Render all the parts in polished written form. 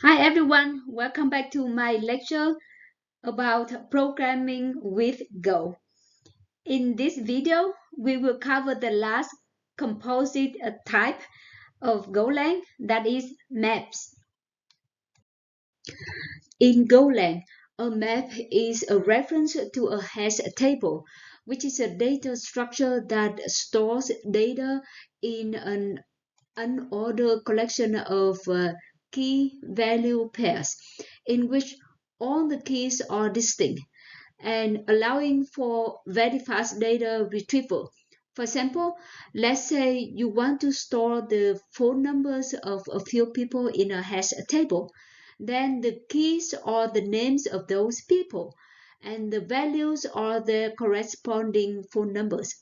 Hi everyone, welcome back to my lecture about programming with Go. In this video, we will cover the last composite type of Golang, that is maps. In Golang, a map is a reference to a hash table, which is a data structure that stores data in an unordered collection of key value pairs in which all the keys are distinct and allowing for very fast data retrieval. For example, let's say you want to store the phone numbers of a few people in a hash table. Then the keys are the names of those people and the values are the corresponding phone numbers.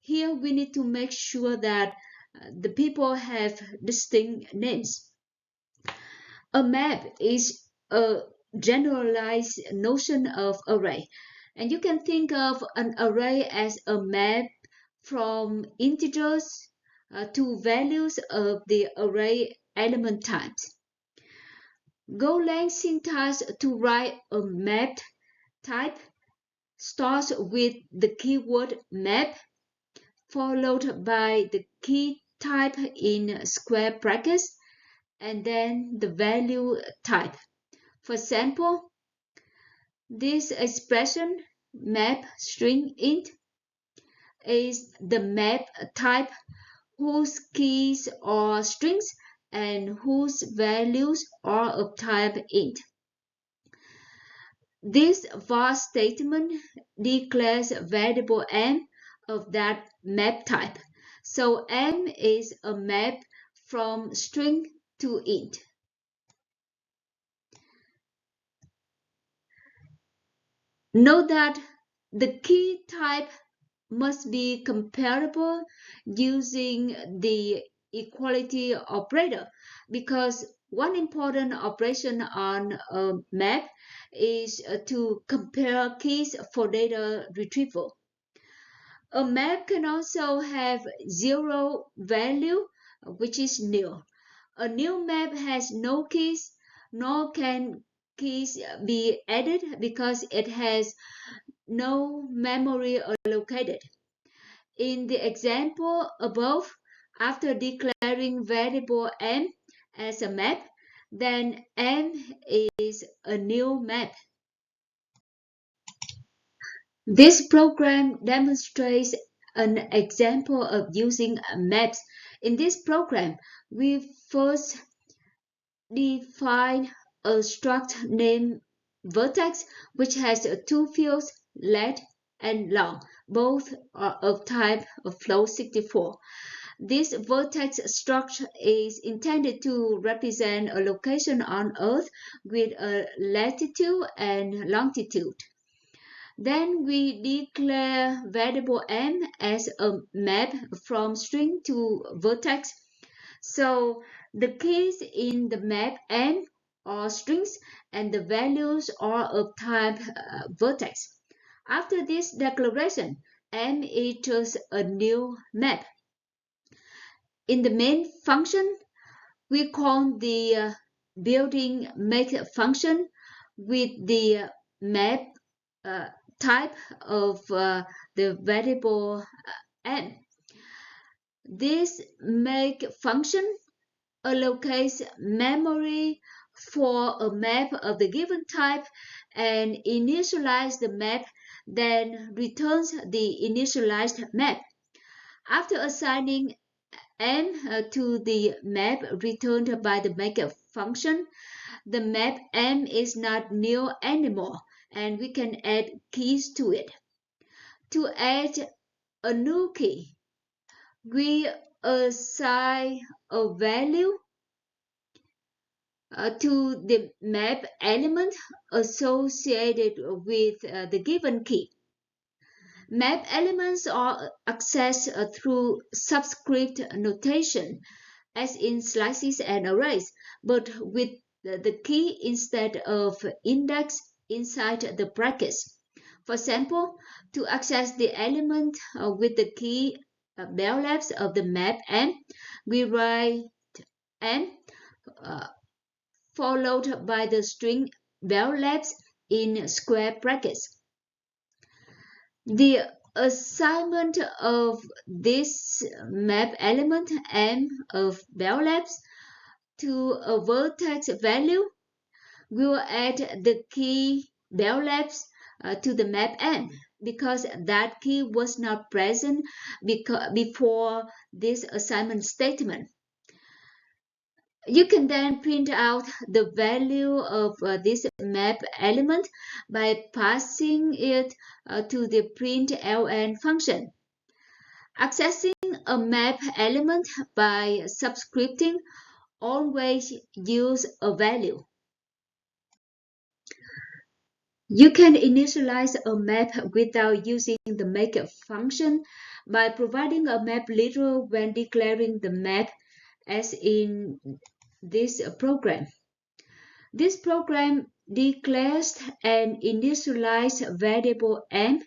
Here we need to make sure that the people have distinct names. A map is a generalized notion of array, and you can think of an array as a map from integers to values of the array element types. Golang syntax to write a mapped type starts with the keyword map followed by the key type in square brackets and then the value type. For example, this expression map string int is the map type whose keys are strings and whose values are of type int. This var statement declares a variable m of that map type. So m is a map from string to int. Note that the key type must be comparable using the equality operator because one important operation on a map is to compare keys for data retrieval. A map can also have zero value, which is nil. A new map has no keys, nor can keys be added because it has no memory allocated. In the example above, after declaring variable m as a map, then m is a new map. This program demonstrates an example of using maps. In this program, we first define a struct named vertex, which has two fields, let and long. Both are of type of float64. This vertex structure is intended to represent a location on Earth with a latitude and longitude. Then we declare variable m as a map from string to vertex. So the keys in the map m are strings and the values are of type vertex. After this declaration, m enters a new map. In the main function, we call the building make function with the map type of the variable m. This make function allocates memory for a map of the given type and initialize the map, then returns the initialized map. After assigning m to the map returned by the make function, the map m is not new anymore and we can add keys to it. To add a new key, we assign a value to the map element associated with the given key. Map elements are accessed through subscript notation, as in slices and arrays, but with the key instead of index inside the brackets. For example, to access the element with the key bell labs of the map m, we write m followed by the string bell labs in square brackets. The assignment of this map element M of bell labs to a vertex value will add the key bell labs to the map M because that key was not present before this assignment statement. You can then print out the value of this map element by passing it to the println function. Accessing a map element by subscripting always use a value. You can initialize a map without using the make function by providing a map literal when declaring the map, as in this program. This program declares an initialized variable M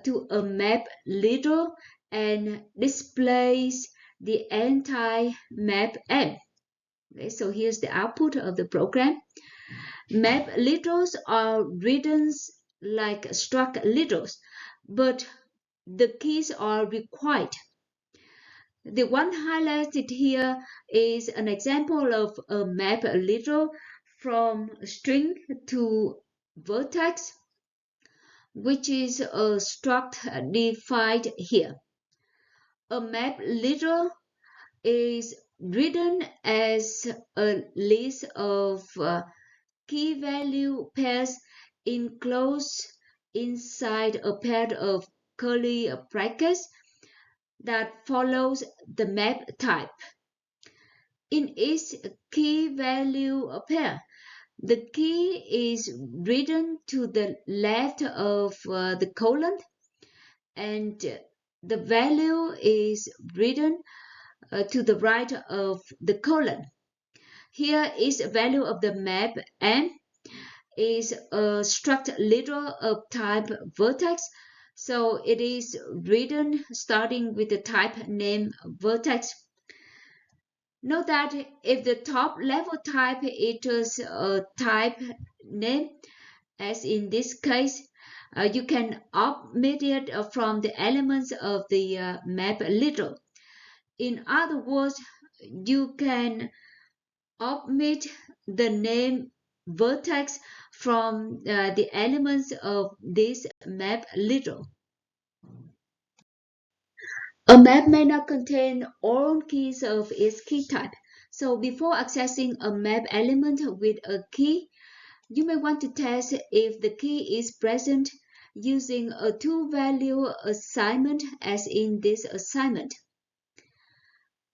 to a map literal and displays the entire map M. Okay, so here's the output of the program. Map literals are written like struct literals, but the keys are required. The one highlighted here is an example of a map literal from string to vertex, which is a struct defined here. A map literal is written as a list of key value pairs enclosed inside a pair of curly brackets that follows the map type. In each key value pair, the key is written to the left of the colon and the value is written to the right of the colon. Here is a value of the map M is a struct literal of type vertex, so it is written starting with the type name vertex. Note that if the top level type enters a type name, as in this case, you can omit it from the elements of the map literal. In other words, you can omit the name vertex from the elements of this map literal. A map may not contain all keys of its key type. So before accessing a map element with a key, you may want to test if the key is present using a two-value assignment as in this assignment,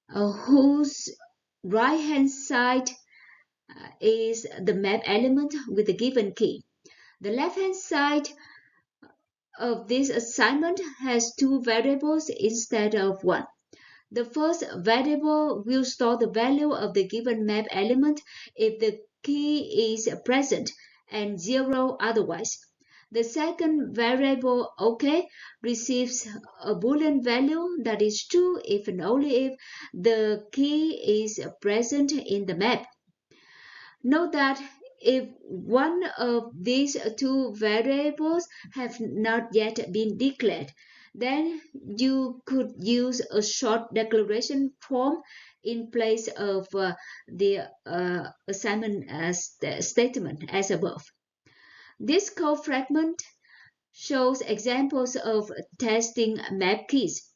whose right-hand side is the map element with the given key. The left-hand side of this assignment has two variables instead of one. The first variable will store the value of the given map element if the key is present and zero otherwise. The second variable, OK, receives a Boolean value that is true if and only if the key is present in the map. Note that if one of these two variables have not yet been declared, then you could use a short declaration form in place of the assignment statement as above. This code fragment shows examples of testing map keys.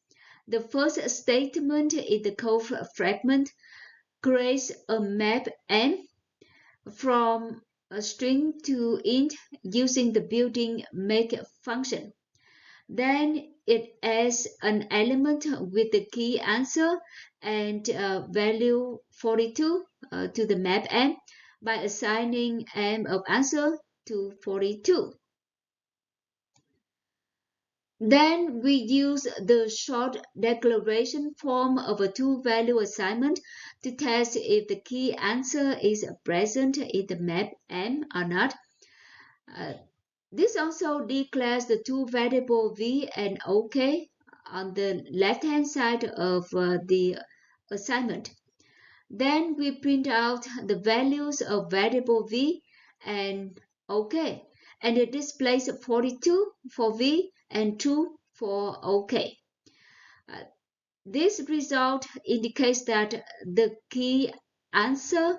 The first statement in the code fragment creates a map M from a string to int using the built-in make function. Then it adds an element with the key answer and value 42 to the map M by assigning M of answer to 42. Then we use the short declaration form of a two-value assignment to test if the key answer is present in the map M or not. This also declares the two variables v and OK on the left-hand side of the assignment. Then we print out the values of variable v and OK. And it displays 42 for v and 2 for OK. This result indicates that the key answer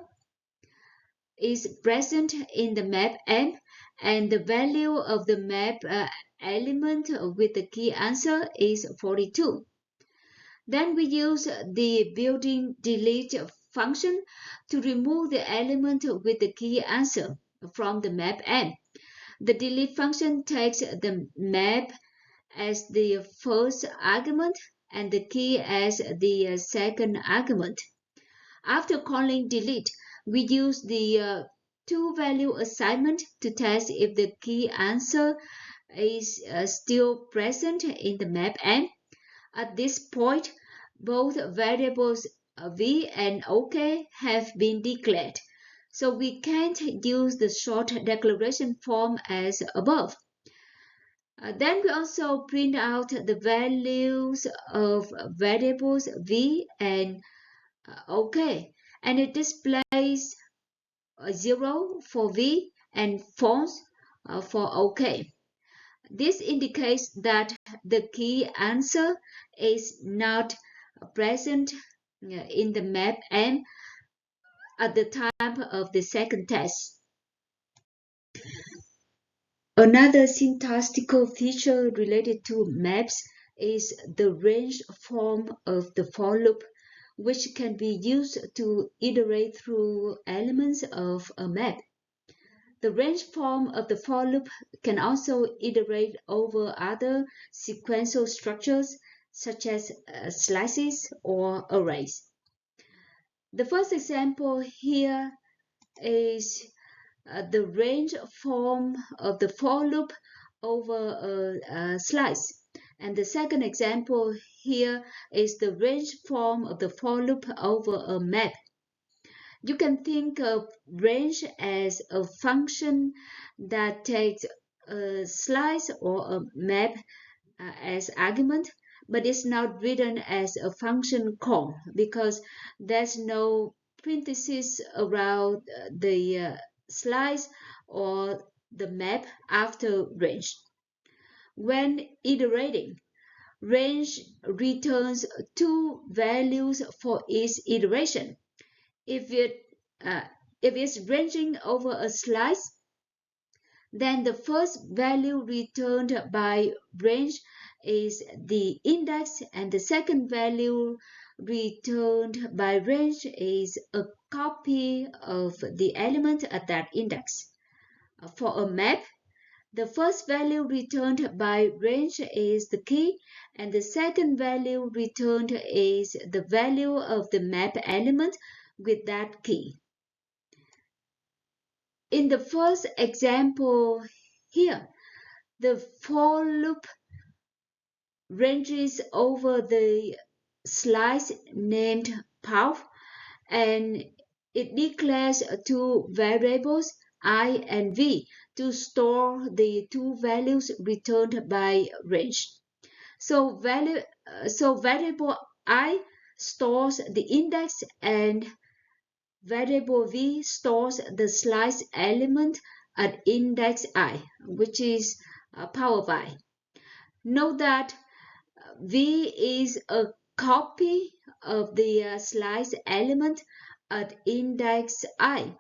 is present in the map M, and the value of the map element with the key answer is 42. Then we use the built-in delete function to remove the element with the key answer from the map M. The delete function takes the map as the first argument and the key as the second argument. After calling delete, we use the two-value assignment to test if the key answer is still present in the map M. At this point, both variables v and OK have been declared, so we can't use the short declaration form as above. Then we also print out the values of variables v and OK, and it displays 0 for v and false for OK. This indicates that the key answer is not present in the map M at the time of the second test. Another syntactical feature related to maps is the range form of the for loop, which can be used to iterate through elements of a map. The range form of the for loop can also iterate over other sequential structures such as slices or arrays. The first example here is the range form of the for loop over a slice. And the second example here is the range form of the for loop over a map. You can think of range as a function that takes a slice or a map as argument, but it's not written as a function call because there's no parentheses around the slice or the map after range. When iterating, range returns two values for each iteration. If it's ranging over a slice, then the first value returned by range is the index, and the second value returned by range is a copy of the element at that index. For a map, the first value returned by range is the key, and the second value returned is the value of the map element with that key. In the first example here, the for loop ranges over the slice named path, and it declares two variables I and v to store the two values returned by range. So variable I stores the index and variable v stores the slice element at index I, which is powered by. Note that v is a copy of the slice element at index I.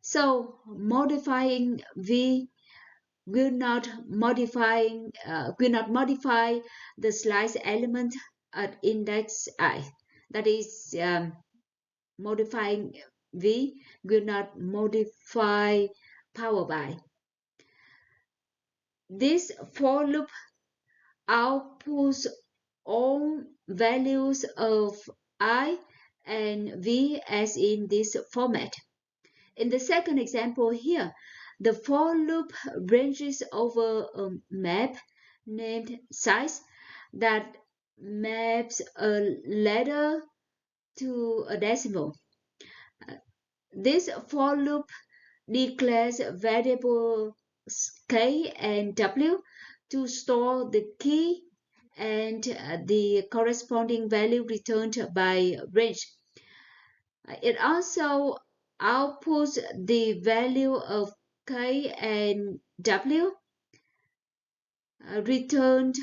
So modifying v will not modify the slice element at index I. That is, modifying v will not modify power by. This for loop outputs all values of I and v as in this format. In the second example here, the for loop ranges over a map named size that maps a letter to a decimal. This for loop declares variables k and w to store the key and the corresponding value returned by range. It also outputs the value of k and w returned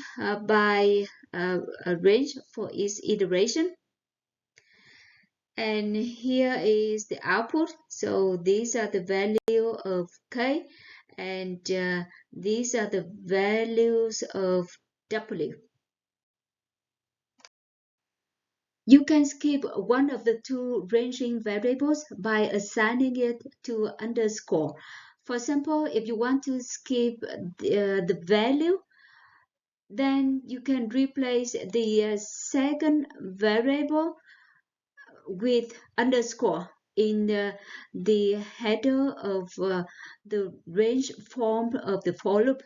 by a range for each iteration. And here is the output. So these are the value of k, and these are the values of w. You can skip one of the two ranging variables by assigning it to underscore. For example, if you want to skip the value, then you can replace the second variable with underscore in the header of the range form of the for loop.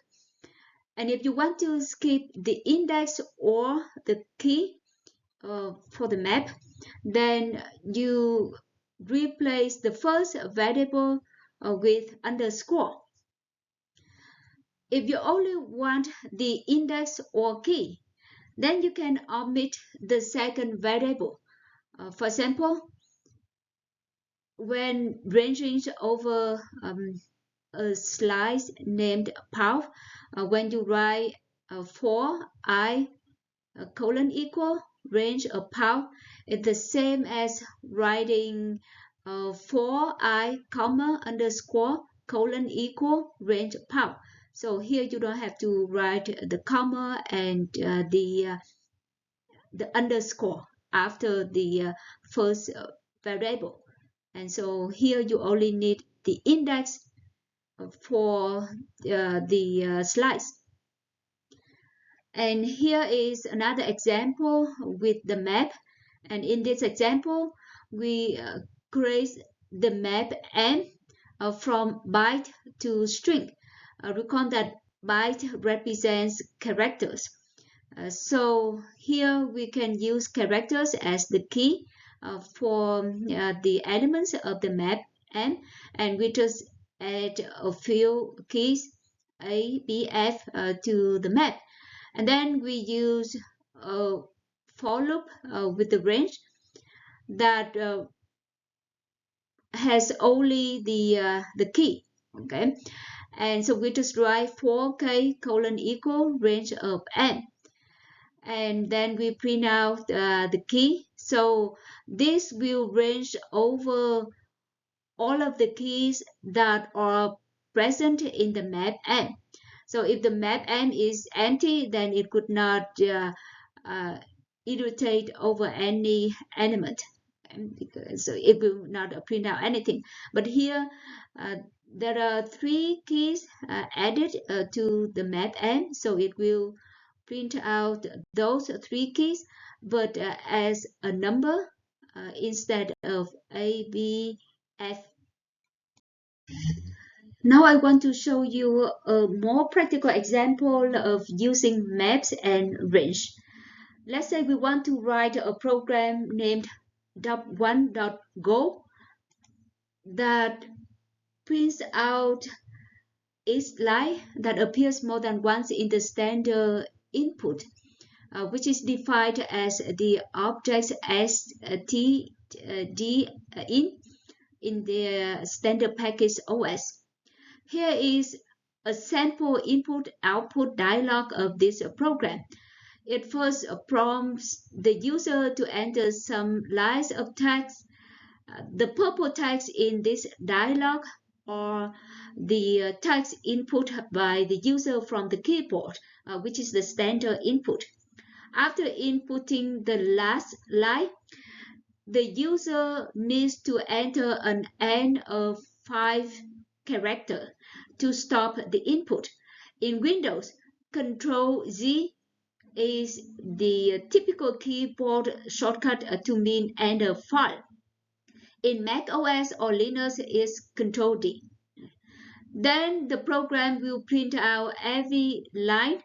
And if you want to skip the index or the key for the map, then you replace the first variable with underscore. If you only want the index or key, then you can omit the second variable. For example, when ranging over a slice named path, when you write for I colon equal range of path, it's the same as writing for I comma underscore colon equal range of path. So here you don't have to write the comma and the underscore after the first variable. And so here you only need the index for the slice. And here is another example with the map. And in this example, we create the map M from byte to string. Recall that byte represents characters. So here we can use characters as the key for the elements of the map M, and we just add a few keys A, B, F to the map. And then we use a for loop with the range that has only the key. Okay, and so we just write 4k colon equal range of n, and then we print out the key. So this will range over all of the keys that are present in the map M. So if the map M is empty, then it could not iterate over any element, so it will not print out anything. But here there are 3 keys added to the map M, so it will print out those 3 keys, but as a number instead of A, B, F. Now I want to show you a more practical example of using maps and range. Let's say we want to write a program named .1.go that prints out each line that appears more than once in the standard input, which is defined as the object std in the standard package OS. Here is a sample input-output dialog of this program. It first prompts the user to enter some lines of text. The purple text in this dialog or the text input by the user from the keyboard, which is the standard input. After inputting the last line, the user needs to enter an N of 5 characters to stop the input. In Windows, Control Z is the typical keyboard shortcut to mean end of file. In Mac OS or Linux, it's Control D. Then the program will print out every line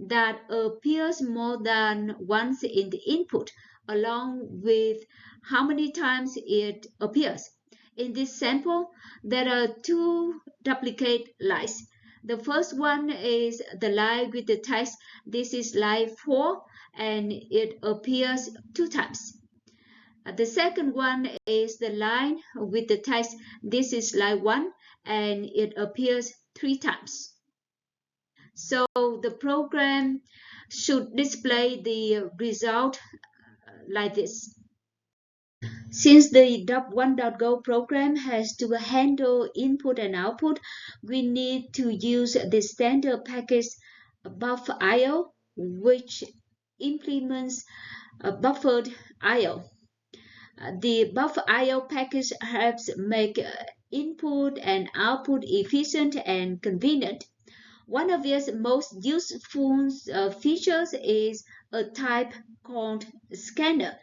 that appears more than once in the input, along with how many times it appears. In this sample, there are 2 duplicate lines. The first one is the line with the text, this is line 4, and it appears 2 times. The second one is the line with the text. This is line 1 and it appears 3 times. So the program should display the result like this. Since the .1.go program has to handle input and output, we need to use the standard package buffer.io, which implements buffered I/O. The buffer.io package helps make input and output efficient and convenient. One of its most useful features is a type called scanner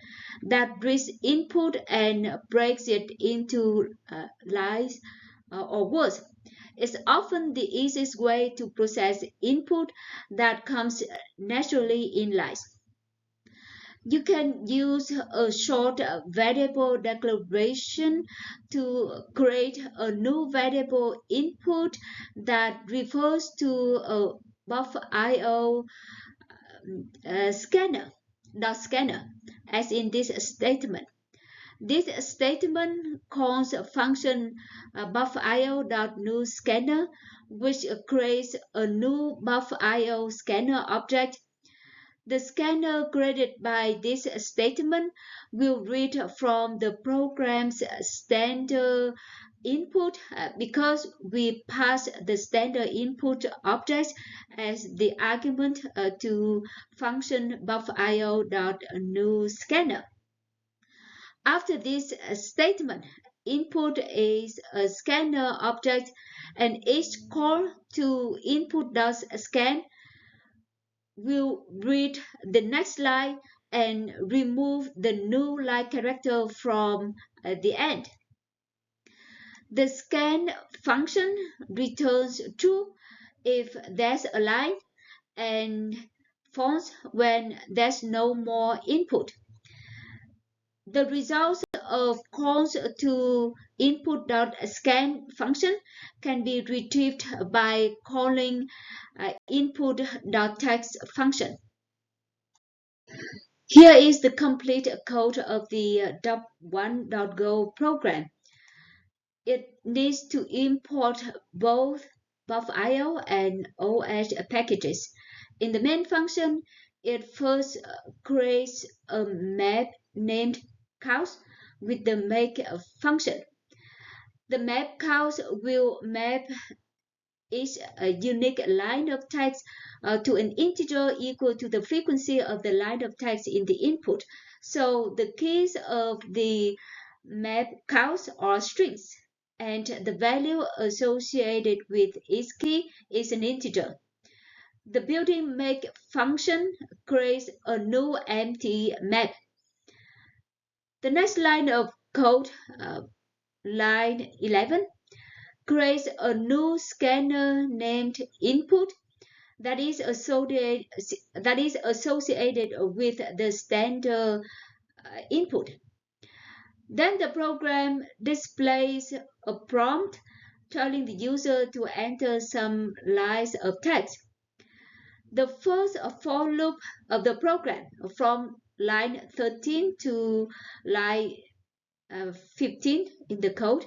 that reads input and breaks it into lines or words. It's often the easiest way to process input that comes naturally in lines. You can use a short variable declaration to create a new variable input that refers to a buffer.io scanner, as in this statement. This statement calls a function buffer.io.new scanner, which creates a new buffer.io scanner object. The scanner created by this statement will read from the program's standard input because we pass the standard input object as the argument to function buffer.io.new scanner. After this statement, input is a scanner object and each call to input.scan will read the next line and remove the new line character from the end. The scan function returns true if there's a line and false when there's no more input. The results of calls to input.scan function can be retrieved by calling input.text function. Here is the complete code of the .1.go program. It needs to import both buffer.io and OS packages. In the main function, it first creates a map named cows with the make function. The map cows will map each unique line of text to an integer equal to the frequency of the line of text in the input. So the keys of the map counts are strings, and the value associated with each key is an integer. The built-in make function creates a new empty map. The next line of code, line 11, creates a new scanner named input that is associated with the standard input. Then the program displays a prompt telling the user to enter some lines of text. The first for loop of the program from line 13 to line 15 in the code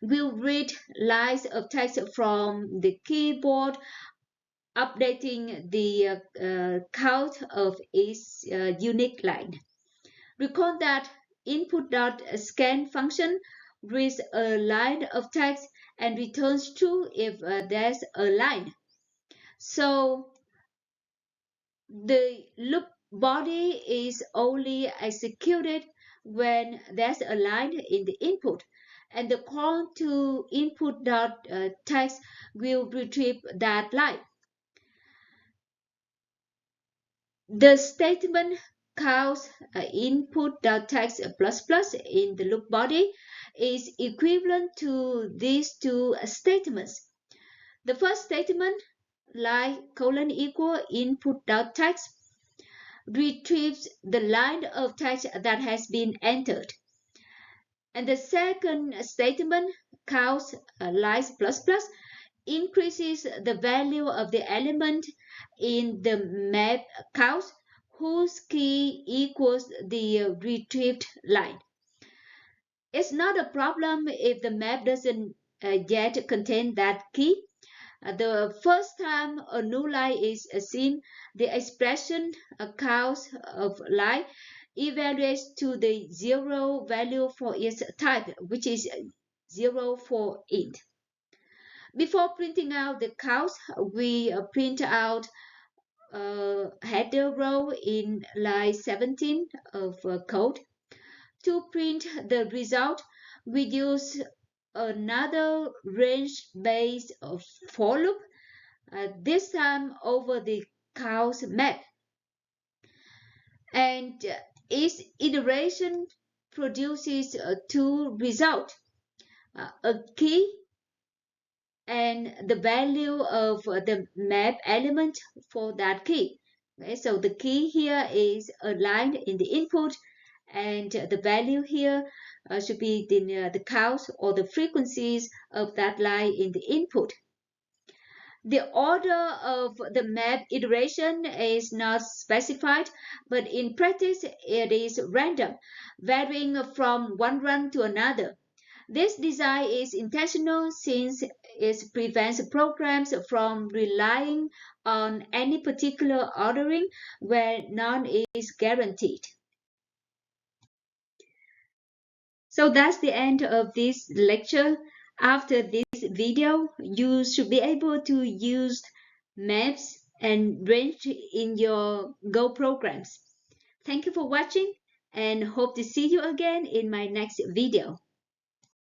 will read lines of text from the keyboard, updating the count of each unique line. Recall that input.scan function reads a line of text and returns true if there's a line. So the loop body is only executed when there's a line in the input, and the call to input.text will retrieve that line. The statement counts input.text plus plus in the loop body is equivalent to these two statements. The first statement, like colon equal input.text, retrieves the line of text that has been entered. And the second statement, counts lines plus plus, increases the value of the element in the map counts whose key equals the retrieved line. It's not a problem if the map doesn't yet contain that key. The first time a new line is seen, the expression counts of line evaluates to the zero value for its type, which is 0 for int. Before printing out the counts, we print out a header row in line 17 of code. To print the result, we use another range-based for loop, this time over the cows map. And each iteration produces two results, a key and the value of the map element for that key. Okay, so the key here is aligned in the input, and the value here should be the counts or the frequencies of that line in the input. The order of the map iteration is not specified, but in practice it is random, varying from one run to another. This design is intentional since it prevents programs from relying on any particular ordering where none is guaranteed. So that's the end of this lecture. After this video, you should be able to use maps and range in your Go programs. Thank you for watching and hope to see you again in my next video.